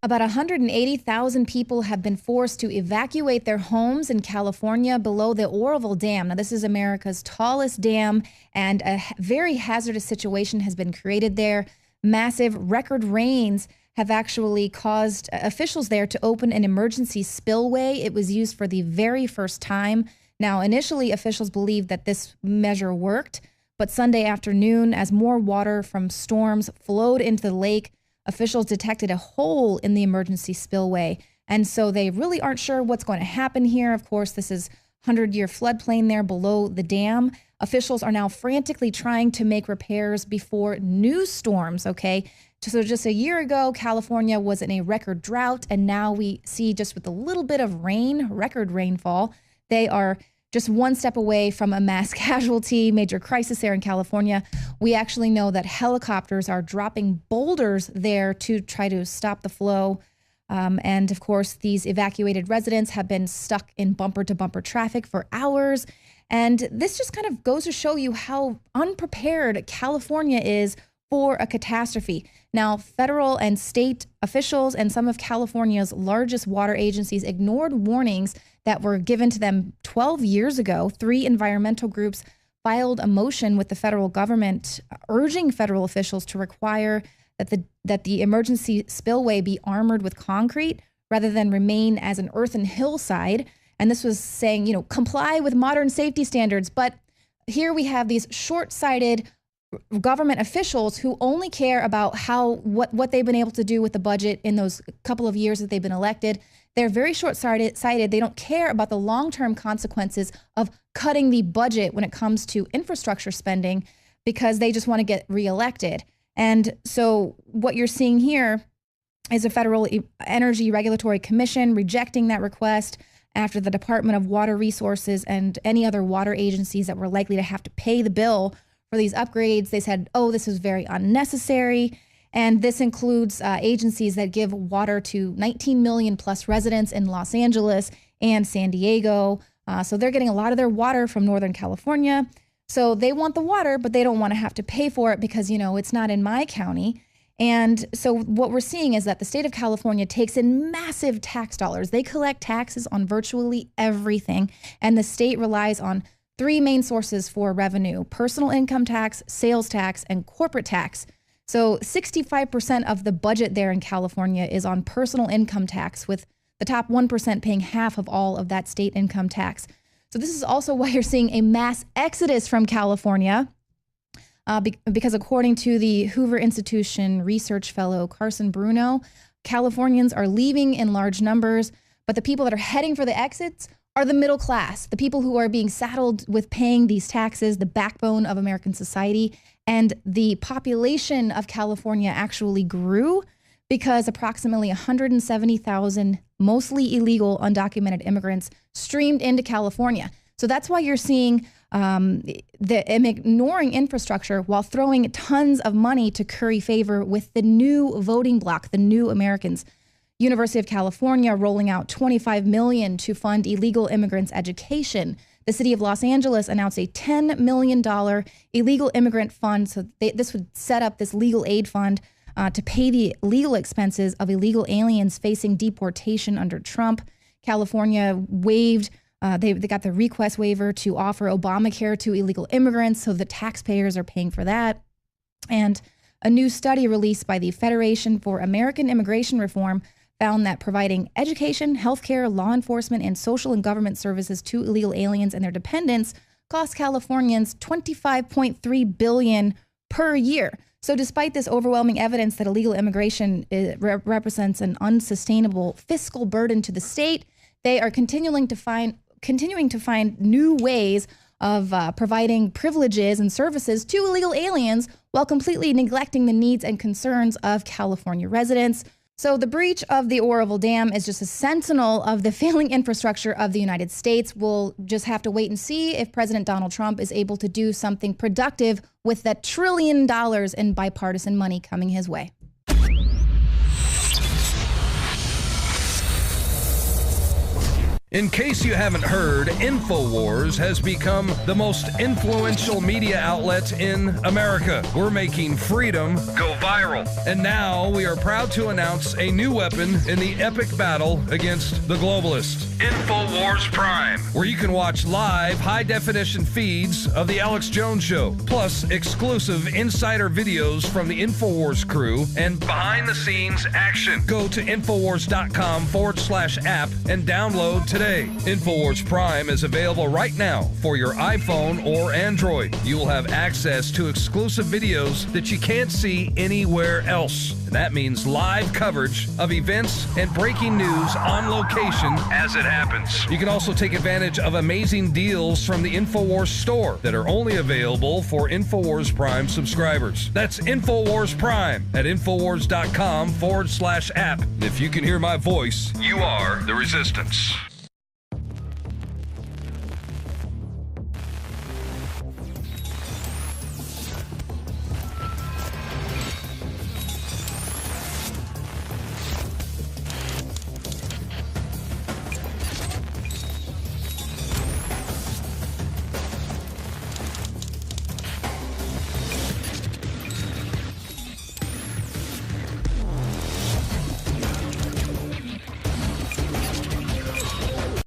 About 180,000 people have been forced to evacuate their homes in California below the Oroville Dam. Now, this is America's tallest dam, and a very hazardous situation has been created there. Massive record rains have actually caused officials there to open an emergency spillway. It was used for the very first time. Now, initially, officials believed that this measure worked, but Sunday afternoon, as more water from storms flowed into the lake, officials detected a hole in the emergency spillway. And so they really aren't sure what's going to happen here. Of course, this is 100-year floodplain there below the dam. Officials are now frantically trying to make repairs before new storms, okay? So just a year ago, California was in a record drought, and now we see just with a little bit of rain, record rainfall, they are just one step away from a mass casualty, major crisis there in California. We actually know that helicopters are dropping boulders there to try to stop the flow. And of course, these evacuated residents have been stuck in bumper-to-bumper traffic for hours. And this just kind of goes to show you how unprepared California is for a catastrophe. Now, federal and state officials and some of California's largest water agencies ignored warnings that were given to them 12 years ago. 3 environmental groups filed a motion with the federal government urging federal officials to require that the emergency spillway be armored with concrete rather than remain as an earthen hillside. And this was saying, you know, comply with modern safety standards. But here we have these short-sighted government officials who only care about what they've been able to do with the budget in those couple of years that they've been elected. They're very short-sighted. They don't care about the long-term consequences of cutting the budget when it comes to infrastructure spending because they just want to get reelected. And so what you're seeing here is a Federal Energy Regulatory Commission rejecting that request after the Department of Water Resources and any other water agencies that were likely to have to pay the bill for these upgrades. They said, oh, this is very unnecessary. And this includes agencies that give water to 19 million plus residents in Los Angeles and San Diego. So they're getting a lot of their water from Northern California. So they want the water, but they don't want to have to pay for it because, you know, it's not in my county. And so what we're seeing is that the state of California takes in massive tax dollars. They collect taxes on virtually everything. And the state relies on 3 main sources for revenue: personal income tax, sales tax, and corporate tax. So 65% of the budget there in California is on personal income tax, with the top 1% paying half of all of that state income tax. So this is also why you're seeing a mass exodus from California, because according to the Hoover Institution research fellow Carson Bruno, Californians are leaving in large numbers, but the people that are heading for the exits are the middle class, the people who are being saddled with paying these taxes, the backbone of American society. And the population of California actually grew because approximately 170,000 mostly illegal undocumented immigrants streamed into California. So that's why you're seeing them ignoring infrastructure while throwing tons of money to curry favor with the new voting bloc, the New Americans. University of California rolling out $25 million to fund illegal immigrants' education. The city of Los Angeles announced a $10 million illegal immigrant fund. So this would set up this legal aid fund to pay the legal expenses of illegal aliens facing deportation under Trump. California waived, they got the request waiver to offer Obamacare to illegal immigrants, so the taxpayers are paying for that. And a new study released by the Federation for American Immigration Reform found that providing education, healthcare, law enforcement, and social and government services to illegal aliens and their dependents cost Californians $25.3 billion per year. So despite this overwhelming evidence that illegal immigration represents an unsustainable fiscal burden to the state, they are continuing to find new ways of providing privileges and services to illegal aliens while completely neglecting the needs and concerns of California residents. So the breach of the Oroville Dam is just a sentinel of the failing infrastructure of the United States. We'll just have to wait and see if President Donald Trump is able to do something productive with that $1 trillion in bipartisan money coming his way. In case you haven't heard, Infowars has become the most influential media outlet in America. We're making freedom go viral. And now we are proud to announce a new weapon in the epic battle against the globalists. Infowars Prime, where you can watch live high-definition feeds of The Alex Jones Show, plus exclusive insider videos from the Infowars crew and behind-the-scenes action. Go to Infowars.com/app and download today. Infowars Prime is available right now for your iPhone or Android. You will have access to exclusive videos that you can't see anywhere else. And that means live coverage of events and breaking news on location as it happens. You can also take advantage of amazing deals from the Infowars store that are only available for Infowars Prime subscribers. That's Infowars Prime at Infowars.com/app. And if you can hear my voice, you are the resistance.